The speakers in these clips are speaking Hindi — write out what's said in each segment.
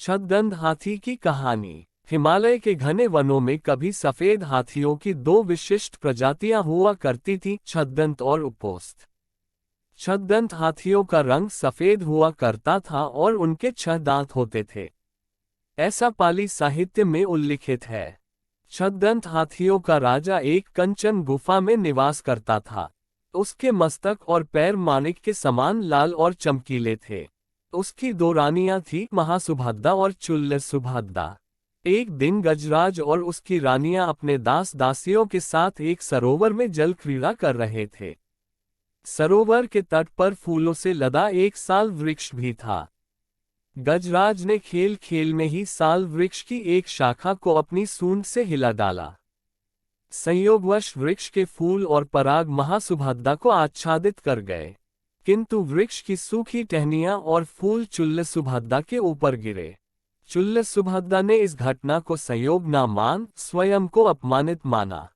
छद्दंत हाथी की कहानी। हिमालय के घने वनों में कभी सफेद हाथियों की दो विशिष्ट प्रजातियां हुआ करती थीं, छद्दंत और उपोस्त। छद्दंत हाथियों का रंग सफेद हुआ करता था और उनके 6 दांत होते थे। ऐसा पाली साहित्य में उल्लिखित है। छद्दंत हाथियों का राजा एक कंचन गुफा में निवास करता था। उसके मस्तक और पैर माणिक के समान लाल और चमकीले थे। उसकी 2 रानियां थीं, महासुभद्दा और चुल्लसुभद्दा। एक दिन गजराज और उसकी रानियां अपने दास दासियों के साथ एक सरोवर में जल क्रीड़ा कर रहे थे। सरोवर के तट पर फूलों से लदा एक साल वृक्ष भी था। गजराज ने खेल खेल में ही साल वृक्ष की एक शाखा को अपनी सूंड से हिला डाला। संयोगवश वृक्ष के फूल और पराग महासुभद्दा को आच्छादित कर गए, किंतु वृक्ष की सूखी टहनियां और फूल चुल्लसुभद्दा के ऊपर गिरे। चुल्लसुभद्दा ने इस घटना को संयोग न मान स्वयं को अपमानित माना।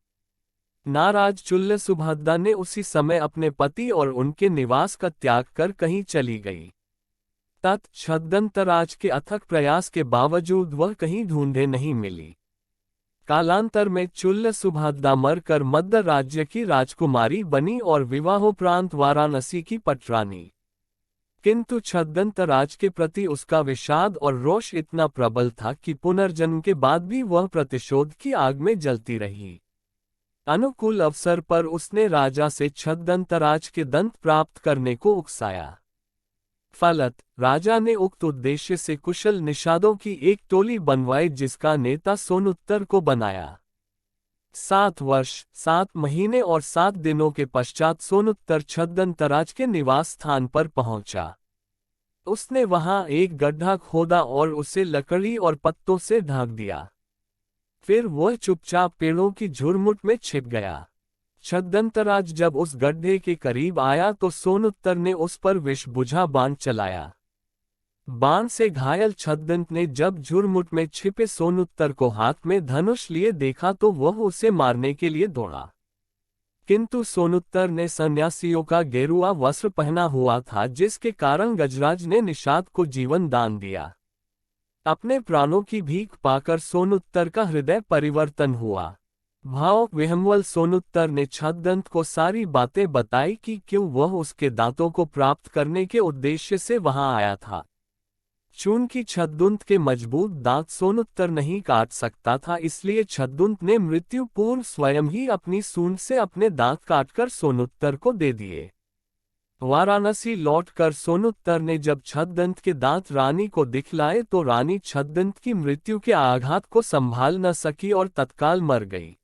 नाराज चुल्लसुभद्दा ने उसी समय अपने पति और उनके निवास का त्याग कर कहीं चली गई। छद्दंतराज के अथक प्रयास के बावजूद वह कहीं ढूंढे नहीं मिली। कालांतर में चुल्लसुभद्दा मरकर मद्र राज्य की राजकुमारी बनी और विवाहोपरांत वाराणसी की पटरानी। किंतु छद्दंतराज के प्रति उसका विषाद और रोष इतना प्रबल था कि पुनर्जन्म के बाद भी वह प्रतिशोध की आग में जलती रही। अनुकूल अवसर पर उसने राजा से छद्दंतराज के दंत प्राप्त करने को उकसाया। फलत राजा ने उक्त उद्देश्य से कुशल निषादों की एक टोली बनवाई, जिसका नेता सोनुत्तर को बनाया। 7 वर्ष 7 महीने और 7 दिनों के पश्चात सोनुत्तर छद्दंतराज के निवास स्थान पर पहुंचा। उसने वहां एक गड्ढा खोदा और उसे लकड़ी और पत्तों से ढक दिया। फिर वह चुपचाप पेड़ों की झुरमुट में छिप गया। छद्दंतराज जब उस गड्ढे के करीब आया तो सोनुत्तर ने उस पर विषबुझा बाण चलाया। बाण से घायल छद्दंत ने जब झुरमुट में छिपे सोनुत्तर को हाथ में धनुष लिए देखा तो वह उसे मारने के लिए दौड़ा, किंतु सोनुत्तर ने सन्यासियों का गेरुआ वस्त्र पहना हुआ था, जिसके कारण गजराज ने निषाद को जीवन दान दिया। अपने प्राणों की भीख पाकर सोनुत्तर का हृदय परिवर्तन हुआ। भाव विह्वल सोनुत्तर ने छद्दंत को सारी बातें बताई कि क्यों वह उसके दांतों को प्राप्त करने के उद्देश्य से वहां आया था। चूंकि छद्दंत के मजबूत दांत सोनुत्तर नहीं काट सकता था, इसलिए छद्दंत ने मृत्यु पूर्व स्वयं ही अपनी सूंड से अपने दांत काटकर सोनुत्तर को दे दिए। वाराणसी लौटकर सोनुत्तर ने जब छद्दंत के दांत रानी को दिखलाए तो रानी छद्दंत की मृत्यु के आघात को संभाल न सकी और तत्काल मर गई।